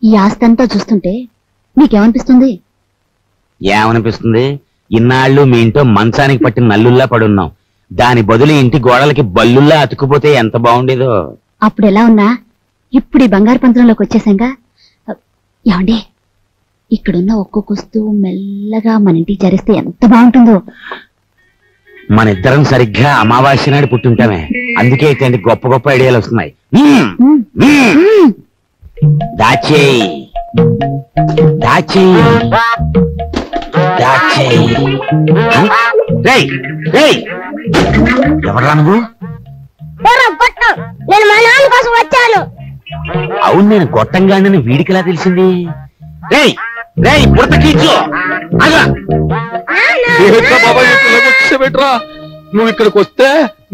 ఈ ఆస్తి అంతా చూస్తుంటే నీకేమనిపిస్తుంది? ఏమనిపిస్తుంది? ఇన్నాళ్ళు మీ ఇంట్లో మంచానికి పట్టిన నల్లుల్లా పడున్నాం. దాని బదులు ఇంటి గోడలకి బల్లుల్లా అతుక్కుపోతే ఎంత బాగుండేదో. అప్పుడు ఎలా ఉన్నా ఇప్పుడు ఈ బంగారు పంత్రంలోకి వచ్చేసాంగా. ఏమండి, ఇక్కడున్న ఒక్కొక్క వస్తువు మెల్లగా మన ఇంటికి చేరిస్తే ఎంత బాగుంటుందో. మన ఇద్దరం సరిగ్గా అమావాస్య నాడు పుట్టుంటామే. అందుకే ఇట్లాంటి గొప్ప గొప్ప ఐడియాలు వస్తున్నాయి. దాచేయి దాచేయి దాచేయి. ఎవరా నువ్వు? నేను మా నాన్న కోసం వచ్చాను. అవును, నేను గొట్టంగానని వీడికిలా తెలిసింది? బెట్రా, నువ్వు ఇక్కడికి వస్తే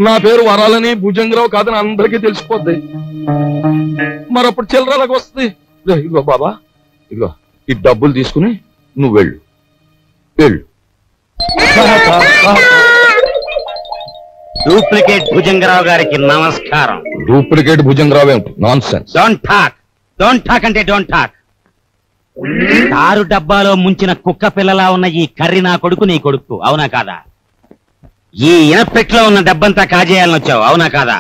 నా పేరు వరాలని భుజంగరావు కాదని అందరికీ తెలిసిపోద్ది. మరప్పుడు చిల్లరలకు వస్తుంది. ఇదిగో బాబా, ఇదిగో ఈ డబ్బులు తీసుకుని నువ్వు వెళ్ళు వెళ్ళు. డూప్లికేట్ భుజంగరావు గారికి నమస్కారం. డూప్లికేట్ భుజంగరావు ఏమిటి? Non sense. డోంట్ టాక్ అంటే డోంట్ టాక్. తారు డబ్బాలో ముంచిన కుక్క పిల్లలా ఉన్న ఈ కర్రి నా కొడుకు, నీ కొడుకు, అవునా కాదా? ఈ ఇనపెట్లో ఉన్న డబ్బంతా కాజేయాలని వచ్చావు, అవునా కాదా?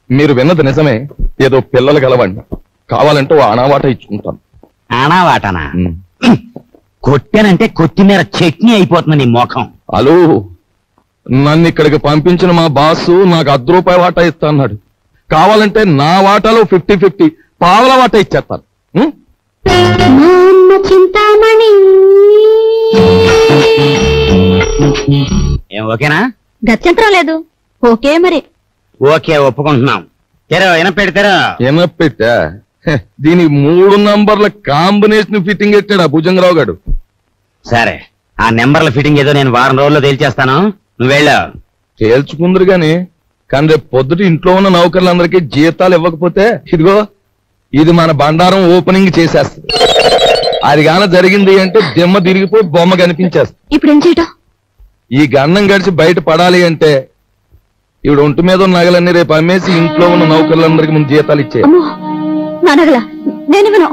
మీరు విన్నది నిజమే. ఏదో పిల్లలు గలవండి, కావాలంటే ఆనావాట ఇచ్చుకుంటాను. ఆనావాటనా? కొట్టానంటే కొత్తిమీర చట్నీ అయిపోతుంది నీ మోఖం. హలో, నన్ను ఇక్కడికి పంపించిన మా బాసు నాకు ₹10 వాటా ఇస్తా అన్నాడు. కావాలంటే నా వాటాలో 50-50 పావల వాటా ఇచ్చేస్తాను. చింతామణి ఏం ఓకేనా? గత్యంతరం లేదు. ఓకే మరి. ఓకే, ఒప్పుకుంటున్నాం. తెరో ఎనపెడతారో. ఎనపెట్టా? దీని 3 నంబర్ల కాంబినేషన్ ఫిట్టింగ్ ఎట్టాడు ఆ భుజంగరావు గారు. సరే, ఆ నెంబర్ల ఫిట్టింగ్ ఏదో నేను వారం రోజుల్లో తేల్చేస్తాను, నువ్వు వెళ్ళు. తేల్చుకుందరు గాని కానీ రేపు పొద్దుట ఇంట్లో ఉన్న నౌకర్లందరికీ జీతాలు ఇవ్వకపోతే ఇదిగో ఇది మన బండారం ఓపెనింగ్ చేసేస్తుంది. అది గాన జరిగింది అంటే దిమ్మ తిరిగిపోయి బొమ్మ కనిపించేస్తుంది. ఇప్పుడు ఏం చేయటం? ఈ గన్నం గడిచి బయట పడాలి అంటే ఇవిడ ఒంటి మీద ఉన్న నగలన్నీ రేపు అమ్మేసి ఇంట్లో ఉన్న నౌకర్లందరికీ ముందు జీతాలు ఇచ్చే. నా నగల నేను విను.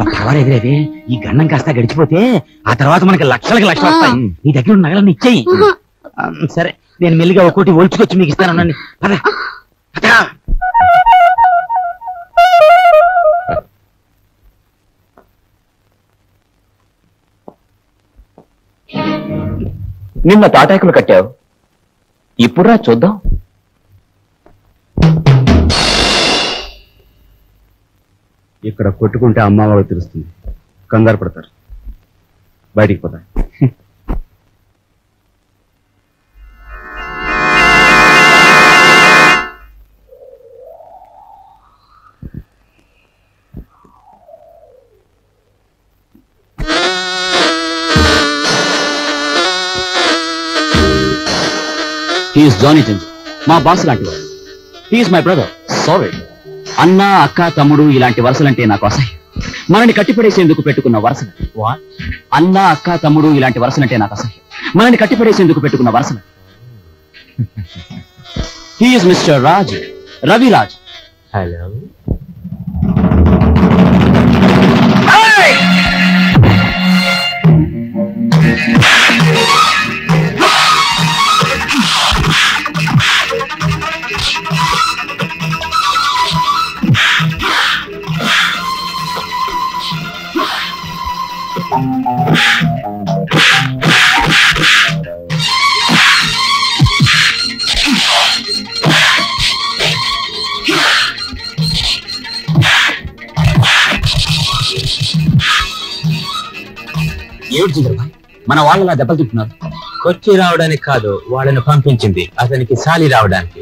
పర్వాలేదులేదే, ఈ గన్నం కాస్త గడిచిపోతే ఆ తర్వాత మనకి లక్షలకి లక్షలు వస్తాయి. నీ దగ్గర ఉన్న నగలన్నీ ఇచ్చేయి. సరే, నేను మెల్లిగా ఒక్కోటి ఒలుచుకొచ్చి మీకు ఇస్తాను. నిన్న తాటాకులు కట్టావు, ఇప్పుడురా చూద్దాం. ఇక్కడ కొట్టుకుంటే అమ్మ వాళ్ళు తెలుస్తుంది, కంగారు పడతారు, బయటికి పోతారు. హీఈస్ జానీ జింజర్, మా బాస్ లాంటి వాడు. He's my brother. సారీ. అన్న, అక్క, తమ్ముడు ఇలాంటి వరుసలంటే నాకు అసహ్యం. మనని కట్టిపడేసేందుకు పెట్టుకున్న వరుసలు. అన్న, అక్క, తమ్ముడు ఇలాంటి వరుసలంటే నాకు అసహ్యం. మనని కట్టిపడేసేందుకు పెట్టుకున్న వరుసలు. He's mister Raj, Raviraj. Hello. ఏమిటి జింజర్బాయ్, మన వాళ్ళలా దెబ్బలు తింటున్నారు? కొచ్చి రావడానికి కాదు, వాళ్ళని పంపించింది అతనికి సాలి రావడానికి.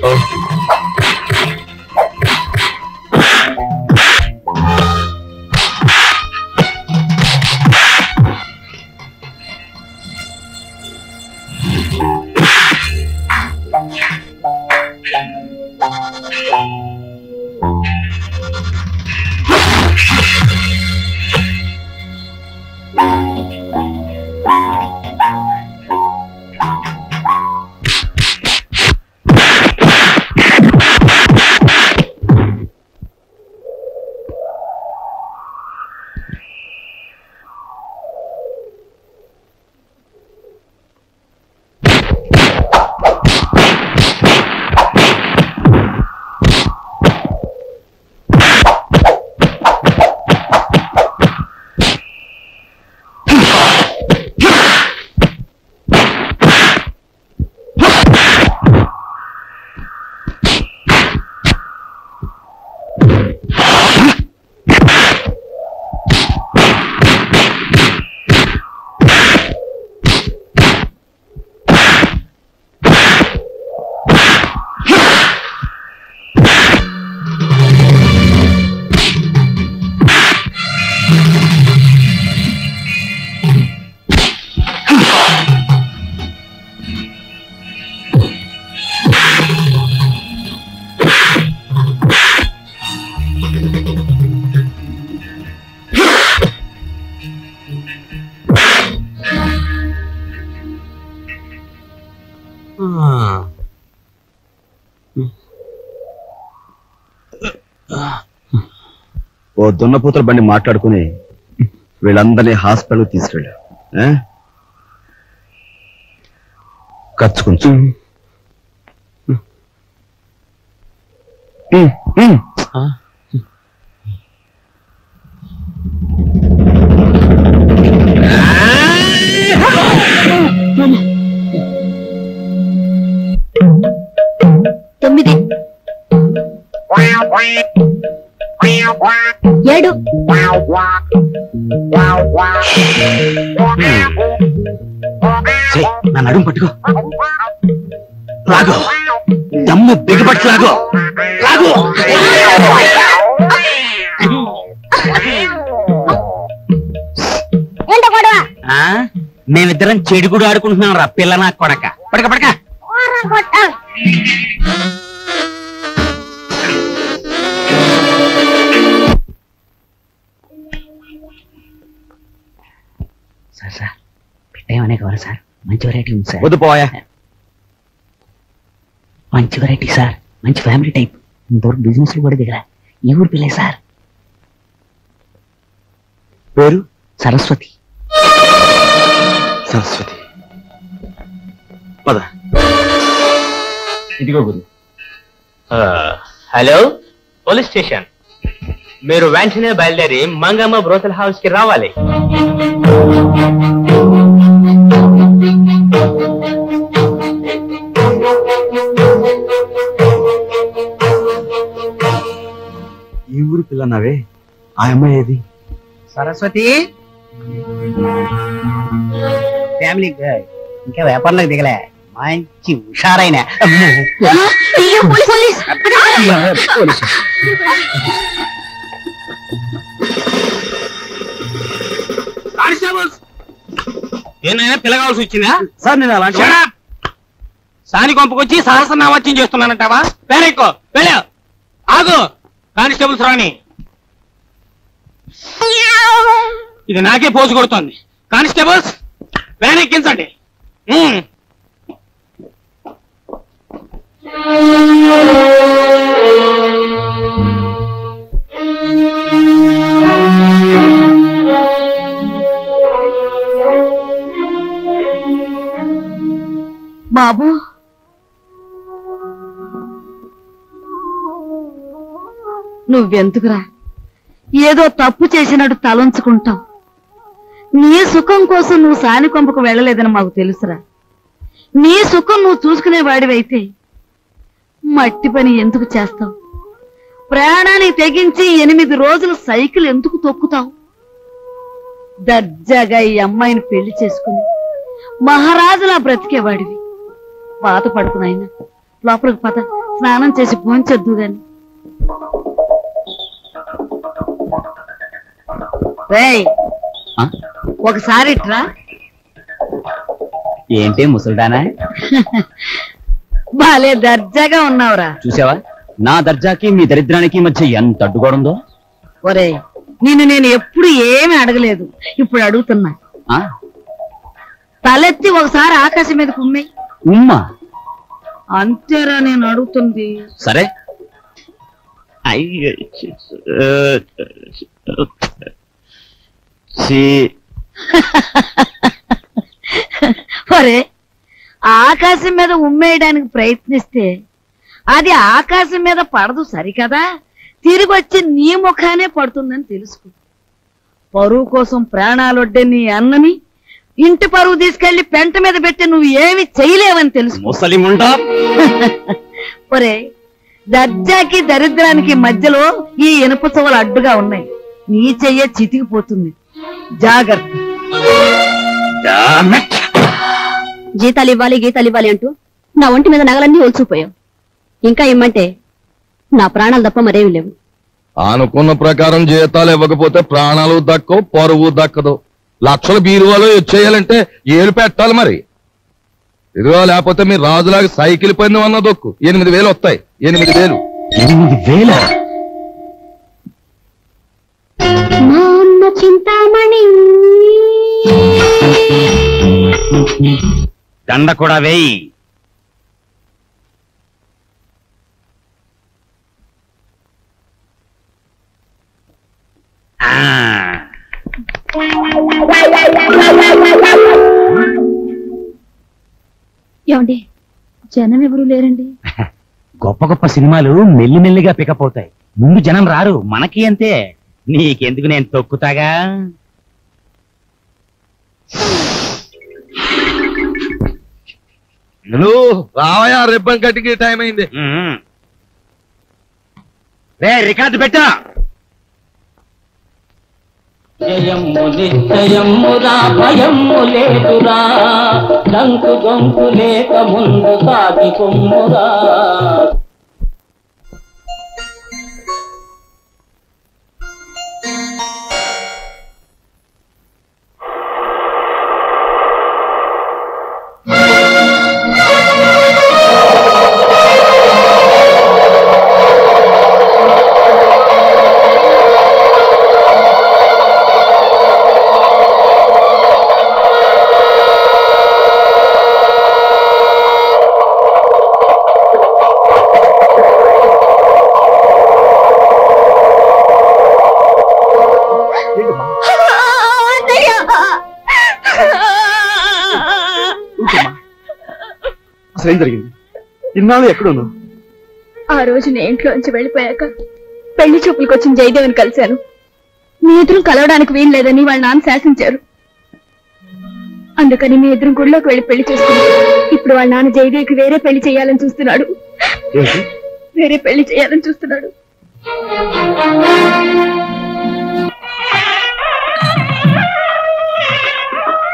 ఓ దున్నపోతుల బండి మాట్లాడుకుని వీళ్ళందరినీ హాస్పిటల్ తీసుకెళ్ళారు. ఖర్చు కొంచెం. తొమ్మిది 7 నా నడుము పట్టుకో, లాగో, దమ్ము బిగపట్టు, లాగో లాగో. మేమిద్దరం చెడుగుడు ఆడుకుంటున్నాం రా పిల్ల నా కొడక. పడక పడక. సార్ పెట్టేమనే కావాలి సార్, మంచి వెరైటీ ఉంది సార్. వద్దు పోయా. మంచి వెరైటీ సార్, మంచి ఫ్యామిలీ టైప్, ఇంతవరకు బిజినెస్ కూడా దిగరా. ఈ ఊరు పిల్లే సార్. పేరు సరస్వతి. సరస్వతి. పద. ఇదిగో గురు. Hello, police station. మీరు వెంటనే బయలుదేరి మంగమ్మ బ్రోతల్ హౌస్ కి రావాలి. ఈ ఊరు పిల్లన్నావే, ఆ అమ్మాయి ఏది? సరస్వతి ఫ్యామిలీ ఇంకా వ్యాపారంలోకి దిగలే, మంచి హుషారైన. ఏనైనా పిల్ల కావాల్సి వచ్చిందా సార్? నేను అలాంటి సాని కొంపకొచ్చి సహస్రనామత్యం చేస్తున్నానంటావా? పేరెక్కో వెళ్ళా. ఆగు, కానిస్టేబుల్స్ రాని. ఇది నాకే పోజు కొడుతోంది. కానిస్టేబుల్స్ వ్యాన్ ఎక్కించండి. బాబు, నువ్వెందుకురా ఏదో తప్పు చేసినట్టు తలంచుకుంటావు? నీ సుఖం కోసం నువ్వు సాని కొంపకు వెళ్ళలేదని మాకు తెలుసురా. నీ సుఖం నువ్వు చూసుకునేవాడివైతే మట్టి పని ఎందుకు చేస్తావు? ప్రాణాన్ని తెగించి 8 రోజులు సైకిల్ ఎందుకు తొక్కుతావు? దర్జాగా ఈ అమ్మాయిని పెళ్లి చేసుకుని మహారాజులా బ్రతికేవాడివి. పాత పడుకున్నాయన లోపలికి పద, స్నానం చేసి భోంచొద్దు గాని. రేయ్, ఒకసారి ఇట్రా. ఏంటి ముసల్దానా? బాలే దర్జాగా ఉన్నావురా. చూసావా నా దర్జాకి మీ దరిద్రానికి మధ్య ఎంత అడ్డుగోడుందో? ఒరే, నిన్ను నేను ఎప్పుడు ఏమీ అడగలేదు, ఇప్పుడు అడుగుతున్నా. తలెత్తి ఒకసారి ఆకాశం మీద కుమ్మే. ఉమ్మా? అంతేరా నేను అడుగుతుంది. సరే. ఒరే, ఆకాశం మీద ఉమ్మేయడానికి ప్రయత్నిస్తే అది ఆకాశం మీద పడదు సరికదా, తిరిగి వచ్చి నీ ముఖానే పడుతుందని తెలుసుకో. పరువు కోసం ప్రాణాలొడ్డే నీ అన్నని ఇంటి పరువు తీసుకెళ్లి పెంట మీద పెట్టి నువ్వు ఏమి చేయలేవని తెలుసు. ముసలిముండా. ఒరే, దర్జాకి దరిద్రానికి మధ్యలో ఈ ఇనుప చెవులు అడ్డుగా ఉన్నాయి. నీ చెయ్య చితికిపోతుంది, జాగ్రత్త. జీతాలు ఇవ్వాలి గీతాలు ఇవ్వాలి అంటూ నా ఒంటి మీద నగలన్నీ ఒలిచిపోయావు. ఇంకా ఇమ్మంటే నా ప్రాణాలు తప్ప మరేమి లేవు. అనుకున్న ప్రకారం జీతాలు ఇవ్వకపోతే ప్రాణాలు దక్కవు, పరువు దక్కదు. లక్షల బీరువాలో వచ్చేయాలంటే ఏలు పెట్టాలి మరి. ఇదిగో, లేకపోతే మీరు రాజులాగా సైకిల్ పందెం అన్న దొక్కు. 8,000 వస్తాయి. 8,000. 8,000? చింతామణి దండ కూడా వేయి. ఏమండి జనం ఎవరు లేరండి. గొప్ప గొప్ప సినిమాలు మెల్లిమెల్లిగా పికప్ అవుతాయి, ముందు జనం రారు. మనకి అంతే. నీకెందుకు, నేను తొక్కుతాగా. రావయా, రిబ్బన్ కట్టికి టైం అయింది. రే రికార్డు పెట్టా. జయము నిశ్చయమురా భయము లేదురా, దంకు గొంకు లేక ముందు సాగి కొమ్మురా. ఏం జరిగింది? ఇన్నాళ్ళు ఎక్కడున్నావు? ఆ రోజు నేను ఇంట్లోంచి వెళ్ళిపోయాక పెళ్లి చూపులకు వచ్చిన జయదేవిని కలిశాను. మీ ఎదురు కలవడానికి వీలు లేదని వాళ్ళ నాన్న శాసించారు. అందుకని మీ ఎదురు గుడిలోకి వెళ్ళి పెళ్లి చేసుకున్నాను. ఇప్పుడు వాళ్ళ నాన్న జయదేవికి వేరే పెళ్లి చేయాలని చూస్తున్నాడు. వేరే పెళ్లి చేయాలని చూస్తున్నాడు.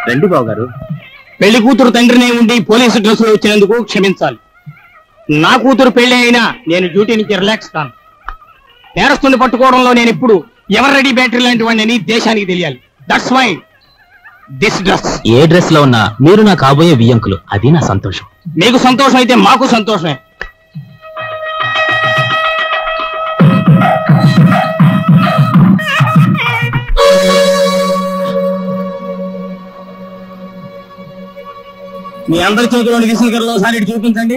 రండి బాబు గారు. పెళ్లి కూతురు తండ్రినే ఉండి పోలీసు డ్రెస్ లో వచ్చినందుకు క్షమించాలి. నా కూతురు పెళ్లి అయినా నేను డ్యూటీ నుంచి రిలాక్స్ కాను. నేరస్తుని పట్టుకోవడంలో నేను ఇప్పుడు ఎవరు రెడీ బ్యాటరీ లాంటి వాడిని దేశానికి తెలియాలి. That's why this dress. ఏ డ్రెస్ లో ఉన్నా మీరు నా కాబోయే వియ్యంకులు, అది నా సంతోషం. మీకు సంతోషం అయితే మాకు సంతోషమే. మీ అందరి చేతిలో విసులుకరలో ఒకసారి చూపించండి.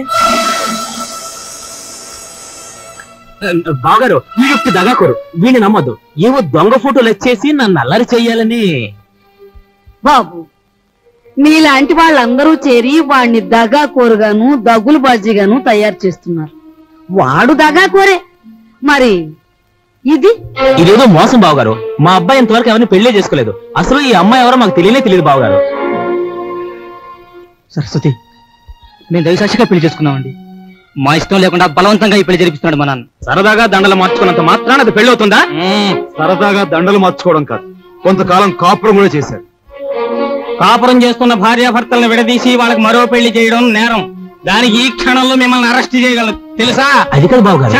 బాగారు ఈ యొక్క దగాకోరు, వీడిని నమ్మద్దు. ఏవో దొంగ ఫోటోలు వచ్చేసి నన్ను అల్లరి చెయ్యాలని. బాబు, మీలాంటి వాళ్ళందరూ చేరి వాడిని దగాకోరుగాను దగులు బాజీగాను తయారు చేస్తున్నారు. వాడు దగాకోరే, మరి ఇదేదో మోసం బావగారు. మా అబ్బాయి ఇంతవరకు ఎవరిని పెళ్లే చేసుకోలేదు. అసలు ఈ అమ్మాయి ఎవరో మాకు తెలియదు బావగారు. సరస్వతి, మేము దయసాక్షిగా పెళ్లి చేసుకున్నామండి. మా ఇష్టం లేకుండా బలవంతంగా ఈ పెళ్లి జరిపిస్తున్నాడు మా నాన్న. సరదాగా దండలు మార్చుకున్నంత మాత్రాన అది పెళ్లి అవుతుందా? సరదాగా దండలు మార్చుకోవడం కాదు, కొంతకాలం కాపురం కూడా చేశారు. కాపురం చేస్తున్న భార్యాభర్తలను విడదీసి వాళ్ళకి మరో పెళ్లి చేయడం నేరం. దానికి ఈ క్షణంలో మిమ్మల్ని అరెస్ట్ చేయగలరు, తెలుసా? అది కాదు బావగారు.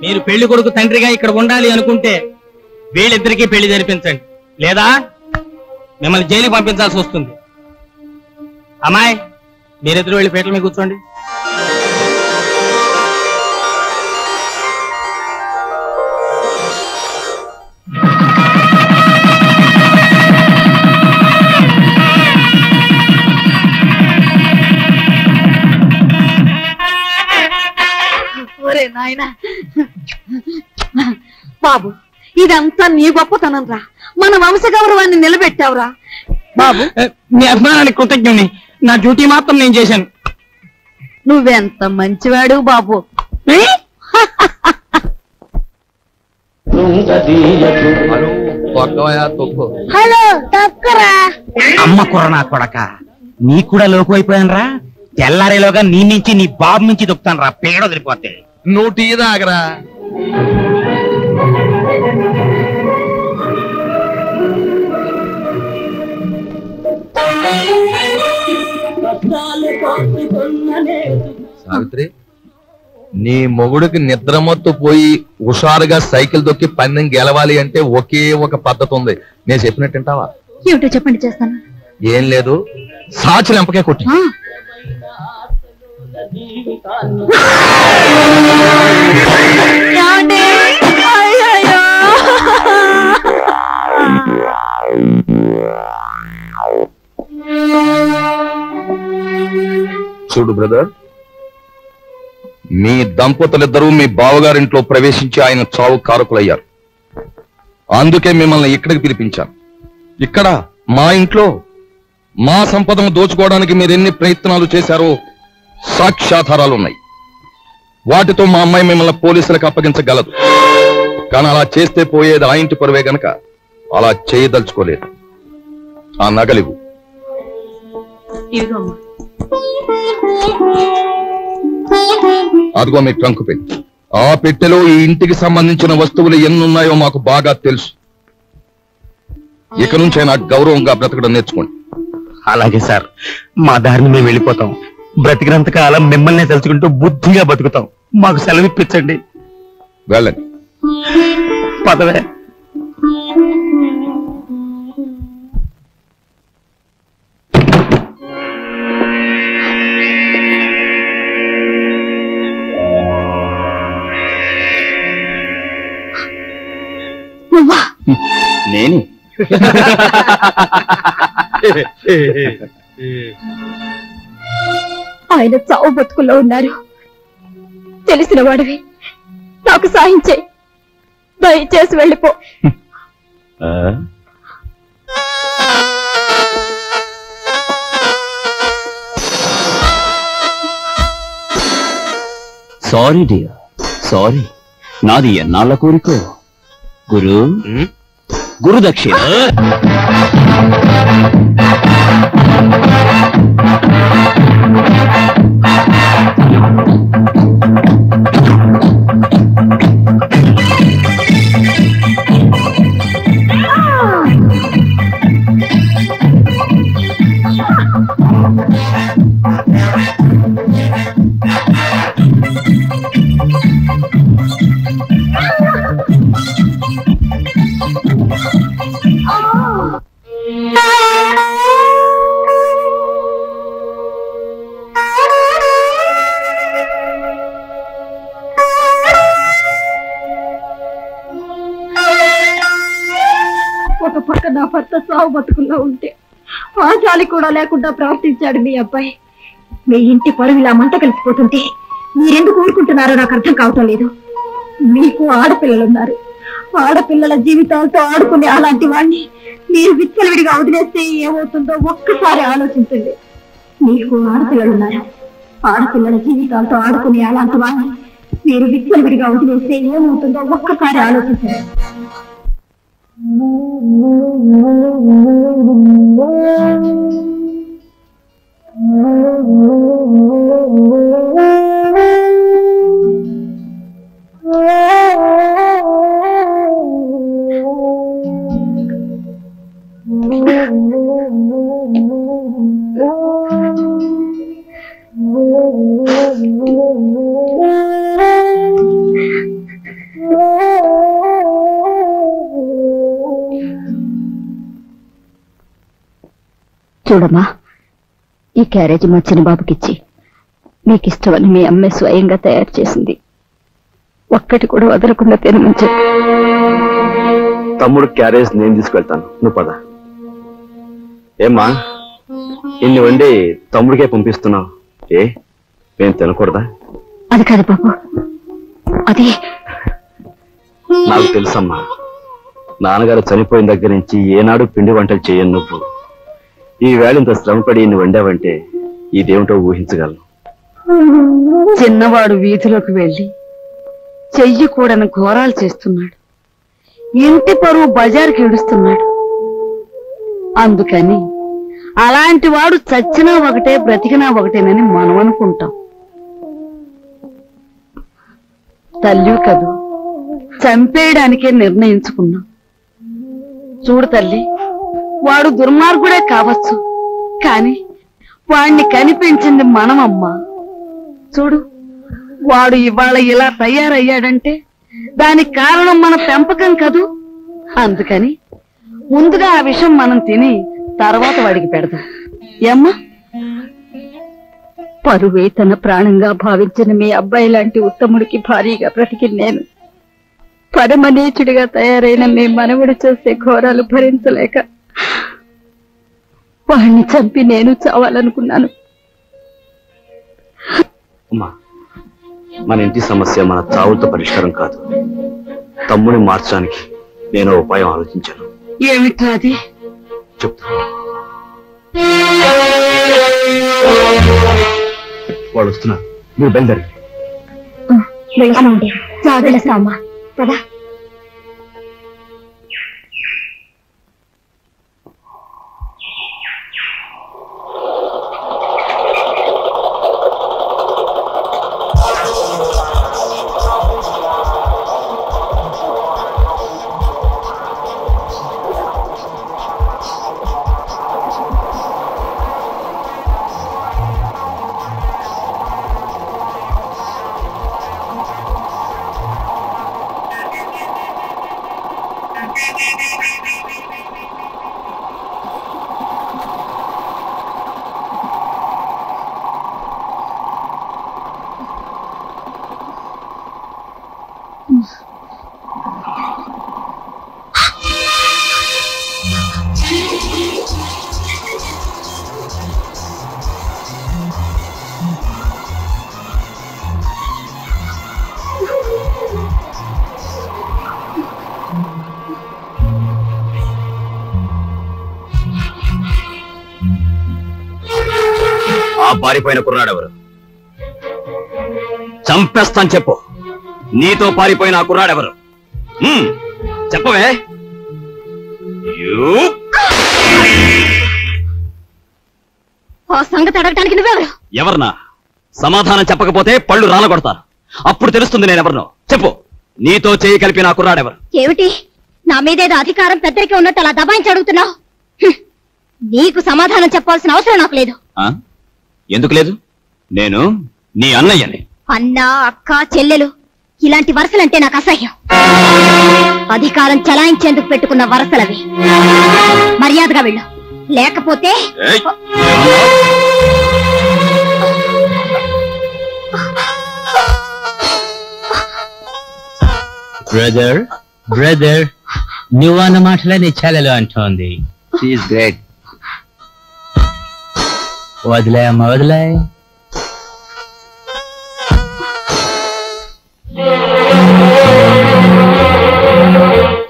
మీరు పెళ్లి కొడుకు తండ్రిగా ఇక్కడ ఉండాలి అనుకుంటే వీళ్ళిద్దరికీ పెళ్లి జరిపించండి, లేదా మిమ్మల్ని జైలుకి పంపించాల్సి వస్తుంది. అమ్మాయి, మీరిద్దరు వెళ్ళి పేటల మీద కూర్చోండి. ఒరే నాయనా, బాబు ఇదంతా నీ గొప్పతనం రా. మన వంశ గౌరవాన్ని నిలబెట్టావురా బాబు. మీ అభిమానానికి కృతజ్ఞుని. నా డ్యూటీ మాత్రం నేను చేశాను. నువ్వెంత మంచివాడు బాబు. హలో తక్కురా. అమ్మ కుర్ర నా కొడక, నీ కూడా లోకు అయిపోయాను రా. తెల్లారేలోగా నీ నుంచి నీ బాబు నుంచి దొక్కుతాను రా, పేడ వదిలిపోతే. నువ్వు టీ తాగరా. సావిత్రి, నీ మొగుడికి నిద్రమత్తు పోయి హుషారుగా సైకిల్ దొక్కి పందెం గెలవాలి అంటే ఒకే ఒక పద్ధతి ఉంది. నేను చెప్పినట్టు వింటావా? ఏమిటో చెప్పండి, చేస్తాను. ఏం లేదు, సాచి లెంపకే కొట్టి. చూడు బ్రదర్, మీ దంపతులిద్దరూ మీ బావగారింట్లో ప్రవేశించి ఆయన చావు కారకులయ్యారు. అందుకే మిమ్మల్ని ఇక్కడికి పిలిపించాను. ఇక్కడ మా ఇంట్లో మా సంపదను దోచుకోవడానికి మీరెన్ని ప్రయత్నాలు చేశారో సాక్ష్యాధారాలున్నాయి. వాటితో మా అమ్మాయి మిమ్మల్ని పోలీసులకు అప్పగించగలదు. కానీ అలా చేస్తే పోయేది ఆ ఇంటి పరువే గనక అలా చేయదలుచుకోలేదు. ఆ నగలివు. అదిగో మీ ట్రంకు పెట్టి. ఆ పెట్టెలో ఈ ఇంటికి సంబంధించిన వస్తువులు ఎన్నున్నాయో మాకు బాగా తెలుసు. ఇక నుంచే నాకు గౌరవంగా బ్రతకడం నేర్చుకోండి. అలాగే సార్, మా దారిని మేము వెళ్ళిపోతాం. బ్రతికినంత కాలం మిమ్మల్ని తలుచుకుంటూ బుద్ధిగా బతుకుతాం. మాకు సెలవిప్పించండి. వెళ్ళండి. పదవే. నేను ఆయన చావు బతుకుల్లో ఉన్నారు. తెలిసిన వాడివి, నాకు సాయం చేయి. దయచేసి వెళ్ళిపో. Sorry dear, sorry. నాది ఎన్నాళ్ళ కోరికో. గురుదక్షిణ. ఒక పక్క నా భర్త సావు బతుకుల్లో ఉంటే ఆ జాలి కూడా లేకుండా ప్రవర్తించాడు మీ అబ్బాయి. మీ ఇంటి పరువు ఇలా మంట కలిసిపోతుంటే మీరెందుకు ఊరుకుంటున్నారో నాకు అర్థం కావటం లేదు. మీకు ఆడపిల్లలున్నారు. ఆడపిల్లల జీవితాలతో ఆడుకునే అలాంటి వాడిని మీరు విచ్చలవిడిగా వదిలేస్తే ఏమవుతుందో ఒక్కసారి ఆలోచించండి. మీకు ఆడపిల్లలున్నారు. ఆడపిల్లల జీవితాలతో ఆడుకునే అలాంటి వాడిని మీరు విచ్చలవిడిగా వదిలేస్తే ఏమవుతుందో ఒక్కసారి ఆలోచించండి. చూడమ్మా, ఈ క్యారేజ్ మా చిన్నబాబుకిచ్చి మీకు ఇష్టమని మీ అమ్మే స్వయంగా తయారు చేసింది. ఒక్కటి కూడా వదలకుండా తినమని చెప్పి. తమ్ముడు క్యారేజ్ నేను తీసుకెళ్తాను, నువ్వు పద. ఏమ్మా, ఇన్ని వండి తమ్ముడికే పంపిస్తున్నావు, ఏ నేను తినకూడదా? అది కాదు బాబు, అది నాకు తెలుసమ్మా. నాన్నగారు చనిపోయిన దగ్గర నుంచి ఏనాడు పిండి వంటలు చేయను నువ్వు. ఈ వేళ ఇంత శ్రమపడి నువ్వు వండావంటే ఇదేమిటో ఊహించగలను. చిన్నవాడు వీధిలోకి వెళ్లి చెయ్యకూడని ఘోరాలు చేస్తున్నాడు. ఇంటి పరువు బజారుకి ఇడుస్తున్నాడు. అందుకని అలాంటి వాడు చచ్చినా ఒకటే బ్రతికినా ఒకటేనని మనం అనుకుంటాం. తల్లి కదూ, చంపేయడానికే నిర్ణయించుకున్నాం. చూడు తల్లి, వాడు దుర్మార్గుడే కావచ్చు, కాని వాణ్ణి కనిపించింది మనమమ్మా. చూడు, వాడు ఇవాళ ఇలా తయారయ్యాడంటే దానికి కారణం మన పెంపకం కదూ. అందుకని ముందుగా ఆ విషయం మనం తిని తర్వాత వాడికి పెడదాం. ఏమ్మా? పరువే తన ప్రాణంగా భావించిన మీ అబ్బాయి లాంటి ఉత్తముడికి భారీగా బ్రతికి నేను పరమనీచుడిగా తయారైన మీ మనవుడు చేసే ఘోరాలు భరించలేక వాడిని చంపి నేను చావాలనుకున్నాను. అమ్మా, మన ఇంటి సమస్య మన చావులతో పరిష్కారం కాదు. తమ్ముని మార్చడానికి నేను ఉపాయం ఆలోచించాను. ఏమిట్రా అది? చెప్తాను. వాళ్ళు వస్తున్నారు, మీరు బయలుదేరి. జాగ్రత్త కదా. పారిపోయిన కుర్రాడెవరు? చంపేస్తాను చెప్పు. నీతో పారిపోయిన ఆ కుర్రాడెవరు? చెప్పవే. ఆ సంగతి అడగటానికి నువ్వెవరు? ఎవరన్నా? సమాధానం చెప్పకపోతే పళ్ళు రాలగొడతాను. అప్పుడు తెలుస్తుంది నేనెవరినో. చెప్పు. నీతో చేయి కలిపి నా కుర్రాడెవరు? ఏమిటి, నా మీదేదో అధికారం పెద్దరికే ఉన్నట్టు అలా దబాయించి అడుగుతున్నావు? నీకు సమాధానం చెప్పాల్సిన అవసరం నాకు లేదు. ఎందుకు లేదు? నేను నీ అన్నయ్యని. అన్న, అక్క, చెల్లెలు ఇలాంటి వరసలంటే నాకు అసహ్యం. అధికారం చలాయించేందుకు పెట్టుకున్న వరసలవి. మర్యాదగా వెళ్ళు, లేకపోతే బ్రదర్ బ్రదర్ నువ్వన్న మాటలే నీ చెల్లెలు అంటోంది. గ్రేట్. వదిలే అమ్మ, వదిలే.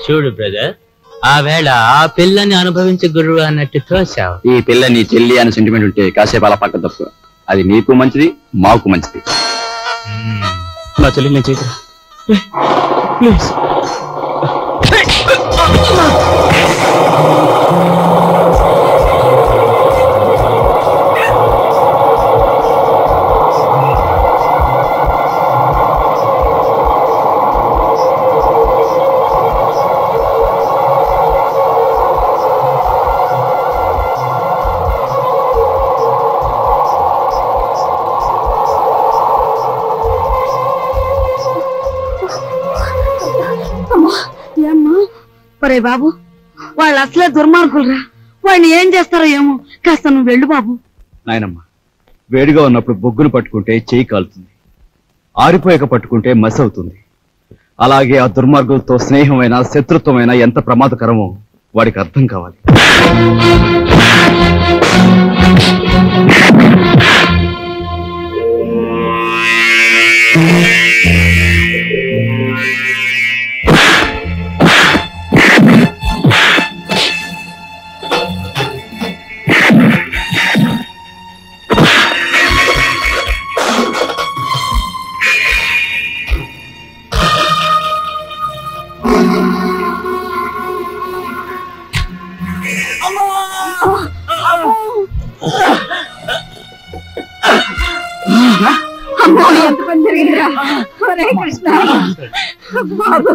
చూడు బ్రదర్, ఆ వేళ ఆ పిల్లని అనుభవించే గురువు అన్నట్టు తోసావు. ఈ పిల్ల నీ చెల్లి అని సెంటిమెంట్ ఉంటే కాసేపు అలా పక్క తప్పు. అది నీకు మంచిది, మాకు మంచిది. నా చెల్లి నేను చేతురా ప్లీజ్. ఒరే బాబు, వాళ్ళు అసలే దుర్మార్గులరా. వాడిని ఏం చేస్తారో ఏమో. కాస్త నువ్వు వెళ్ళు బాబు. నాయనమ్మ, వేడిగా ఉన్నప్పుడు బొగ్గును పట్టుకుంటే చేయి కాలుతుంది, ఆరిపోయాక పట్టుకుంటే మసి అవుతుంది. అలాగే ఆ దుర్మార్గులతో స్నేహమైన శత్రుత్వమైన ఎంత ప్రమాదకరమో వాడికి అర్థం కావాలి. అమ్మో, ఎంత పని జరిగిందిరా. హరే కృష్ణ బాబు.